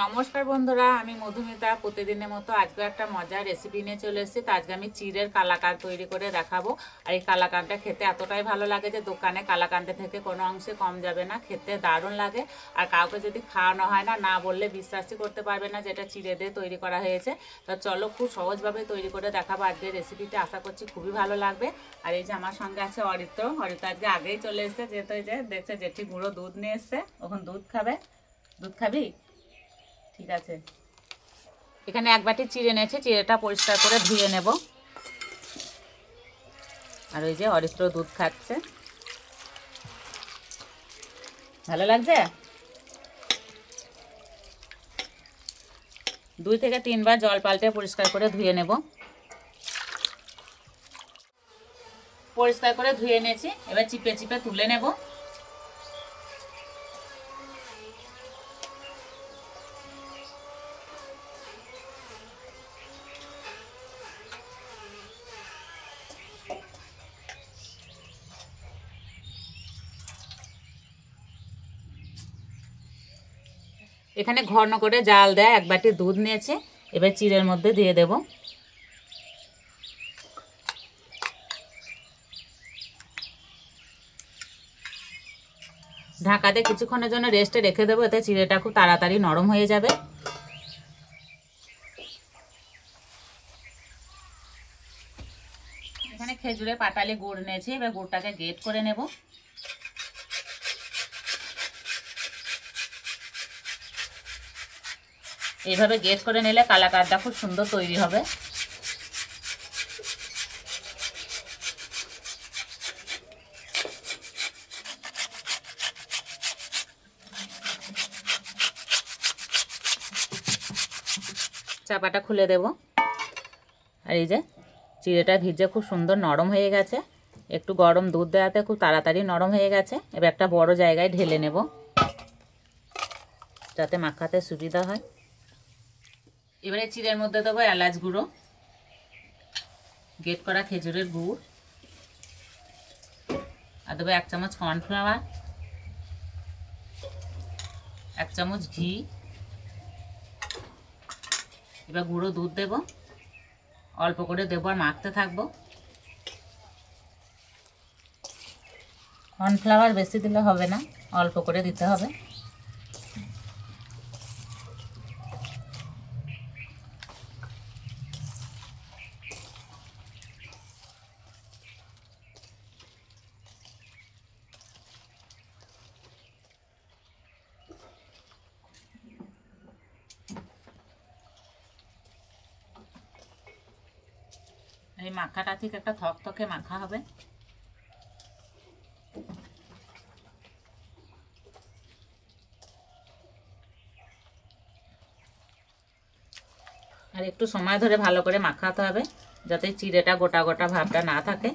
নমস্কার বন্ধুরা, আমি মধুমিতা। প্রতিদিনের মতো আজকে একটা মজার রেসিপি নিয়ে চলে এসেছি। তো আজকে আমি চিড়ের কালাকাঁদ তৈরি করে দেখাবো। আর এই কালাকাঁদটা খেতে এতটাই ভালো লাগে যে দোকানে কালাকাঁদের থেকে কোনো অংশে কম যাবে না। খেতে দারুণ লাগে। আর কাউকে যদি খাওয়ানো হয় না, না বললে বিশ্বাসই করতে পারবে না যে এটা চিড়ে দিয়ে তৈরি করা হয়েছে। তো চলো, খুব সহজভাবে তৈরি করে দেখাবো আজকের রেসিপিটা। আশা করছি খুবই ভালো লাগবে। আর এই যে আমার সঙ্গে আছে অরিত্র। অরিত্র আজকে আগেই চলে এসেছে, যেহেতু এই যে দেখছে জেঠি গুঁড়ো দুধ নিয়ে এসছে। ওখানে দুধ খাবে। দুধ খাবি? ঠিক আছে। এখানে এক বাটি চিড়ে নিয়েছি, চিড়েটা পরিষ্কার করে ধুয়ে নেব। আর ওই যে অরিত্র দুধ খাচ্ছে। ভালো লাগছে? 2 থেকে 3 বার জল পাল্টে পরিষ্কার করে ধুয়ে নেব। পরিষ্কার করে ধুয়ে নিয়েছি, এবার চিপে চিপে তুলে নেব। এখানে ঘন করে জাল দেয় এক বাটি দুধ নিয়েছে, এবার চিড়ের মধ্যে দিয়ে দেব। ঢাকাতে কিছুক্ষণের জন্য রেস্টে রেখে দেবো, এতে চিড়েটা খুব তাড়াতাড়ি নরম হয়ে যাবে। এখানে খেজুরে পাটালি গুড় নিয়েছি, এবার গুড়টাকে গ্রেট করে নেব। এইভাবে গ্রেট করে নিলে কালাকাঁদটা খুব সুন্দর তৈরি হবে। চাপাটা খুলে দেব। আর এই যে চিড়েটা ভিজে খুব সুন্দর নরম হয়ে গেছে। একটু গরম দুধ দেওয়াতে খুব তাড়াতাড়ি নরম হয়ে গেছে। এবার একটা বড় জায়গায় ঢেলে নেব, যাতে মাখাতে সুবিধা হয়। এবারে চিড়ের মধ্যে দেবো এলাচ গুঁড়ো, গ্রেট করা খেজুরের গুড়, আর দেবো 1 চামচ কর্নফ্লাওয়ার, 1 চামচ ঘি। এবার গুঁড়ো দুধ দেব, অল্প করে দেবো আর মাখতে থাকবো। কর্নফ্লাওয়ার বেশি দিলে হবে না, অল্প করে দিতে হবে। এই মাখাটা ঠিক একটা থকথকে মাখা হবে। আর একটু সময় ধরে ভালো করে মাখাতে হবে, যাতে চিড়েটা গোটা গোটা ভাবটা না থাকে।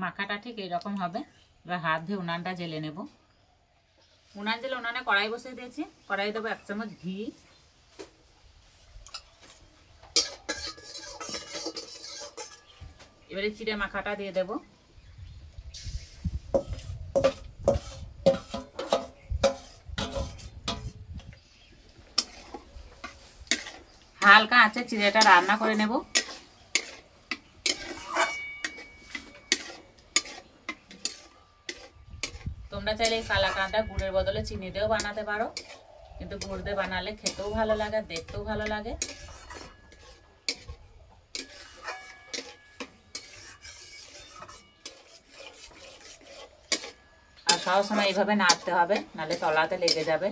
মাখাটা ঠিক এইরকম হবে। এবার হাত দিয়ে উনানটা জ্বেলে নেব। উনান জ্বেলে উনানে কড়াই বসিয়ে দিয়েছি। কড়াই দেবো 1 চামচ ঘি, এবারে চিড়ে মাখাটা দিয়ে দেব। হালকা আঁচে চিড়েটা রান্না করে নেব। তোমরা চাইলে এই কালাকাঁদটা গুড়ের বদলে চিনি দিয়েও বানাতে পারো, কিন্তু গুড় দিয়ে বানালে খেতেও ভালো লাগে, দেখতেও ভালো লাগে। আর সব সময় এইভাবে নাড়তে হবে, নাহলে তলাতে লেগে যাবে।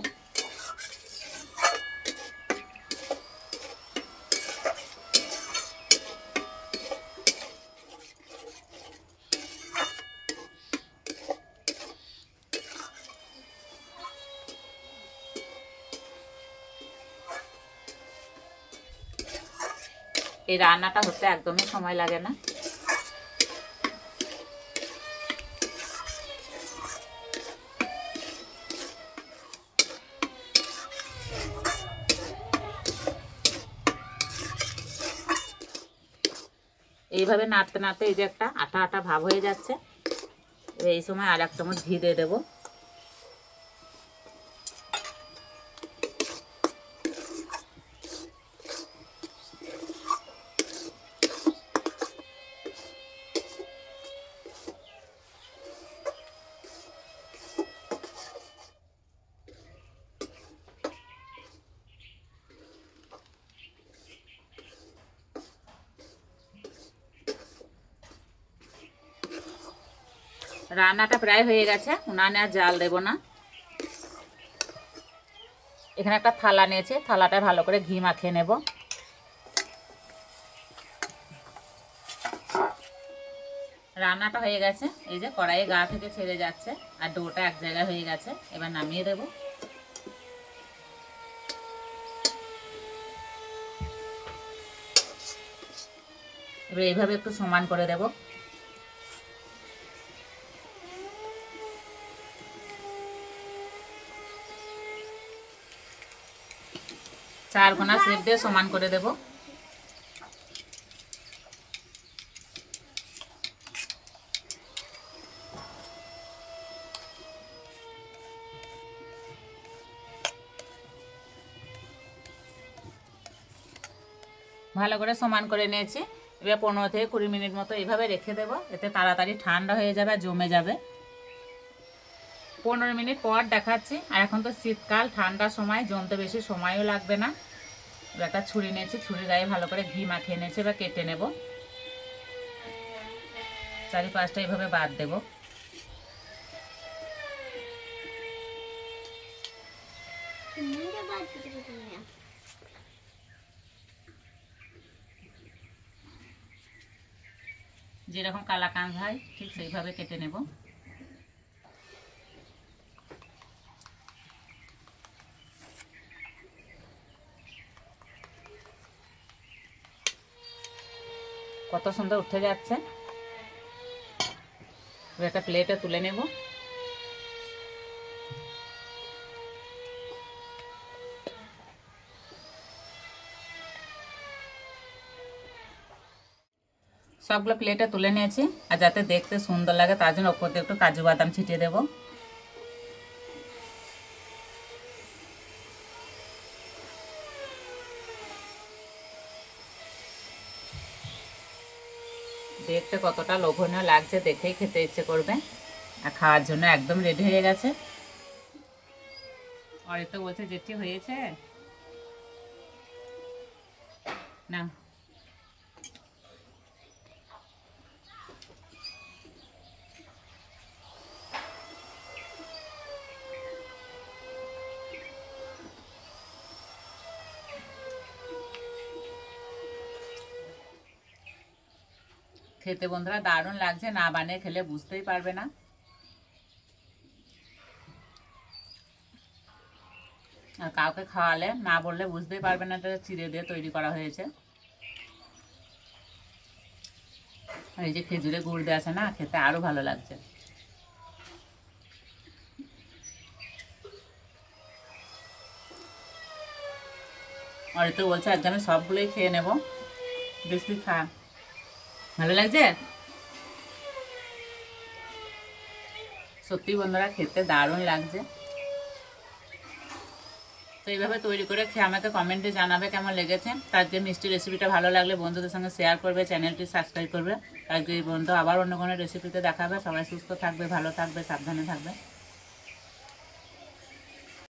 এই রান্নাটা হতে একদমই সময় লাগে না। এইভাবে নাড়তে নাড়তে এই যে একটা আঠা আঠা ভাব হয়ে যাচ্ছে। এই সময় আর 1 চামচ ঘি দিয়ে দেবো। রান্নাটা প্রায় হয়ে গেছে, উনানে আর জাল দেব না। এখানে একটা থালা নিয়েছি, থালাটায় ভালো করে ঘি মাখিয়ে নেব। রান্নাটা হয়ে গেছে, এই যে কড়াইয়ে গা থেকে ছেড়ে যাচ্ছে আর ডোটা এক জায়গায় হয়ে গেছে। এবার নামিয়ে দেব। এবার এইভাবে একটু সমান করে দেব। 4 কোনা শেপ দিয়ে সমান করে দেব। ভালো করে সমান করে নিয়েছি। এবার 15 থেকে 20 মিনিট মতো এইভাবে রেখে দেব, এতে তাড়াতাড়ি ঠান্ডা হয়ে যাবে আর জমে যাবে। 15 মিনিট পর দেখাচ্ছি। আর এখন তো শীতকাল, ঠান্ডার সময় জমতে বেশি সময়ও লাগবে না। একটা ছুরি নিয়েছি, ছুরি গায়ে ভালো করে ঘি মাখিয়ে নিয়েছি। এবার কেটে নেব, চারিপাশটা এইভাবে বাদ দেব। যেরকম কালাকাঁদ হয় ঠিক সেইভাবে কেটে নেব। কত সুন্দর উঠে যাচ্ছে। একটা প্লেটে তুলে নেব। সবগুলো প্লেটে তুলে নিয়েছি। আর যাতে দেখতে সুন্দর লাগে তার জন্য ওপর দিয়ে একটু কাজু বাদাম ছিটিয়ে দেব। দেখতে কতটা লোভনীয় লাগছে, দেখেই খেতে ইচ্ছে করবে। আর খাওয়ার জন্য একদম রেডি হয়ে গেছে। আর তো বলছে জেঠি হয়েছে না। খেতে বন্ধুরা দারুণ লাগছে, না বানিয়ে খেলে বুঝতেই পারবে না। আর কাউকে খাওয়ালে না বললে বুঝতেই পারবে না এটা চিড়ে দিয়ে তৈরি করা হয়েছে। আর এই যে খেজুরে গুড় দিয়ে আছে না, খেতে আরো ভালো লাগছে। আর তো বলছে আজকে আমি সবগুলোই খেয়ে নেব। বেশি খা, ভালো লাগছে সত্যি বন্ধুরা, খেতে দারুণ লাগছে। তো এইভাবে তৈরি করে খেয়ে আমাকে কমেন্টে জানাবে কেমন লেগেছে। আজকে মিষ্টি রেসিপিটা ভালো লাগলে বন্ধুদের সঙ্গে শেয়ার করবে, চ্যানেলটি সাবস্ক্রাইব করবে। আজকে এই বন্ধু আবার অন্য কোনো রেসিপিতে দেখাবে। সবাই সুস্থ থাকবে, ভালো থাকবে, সাবধানে থাকবে।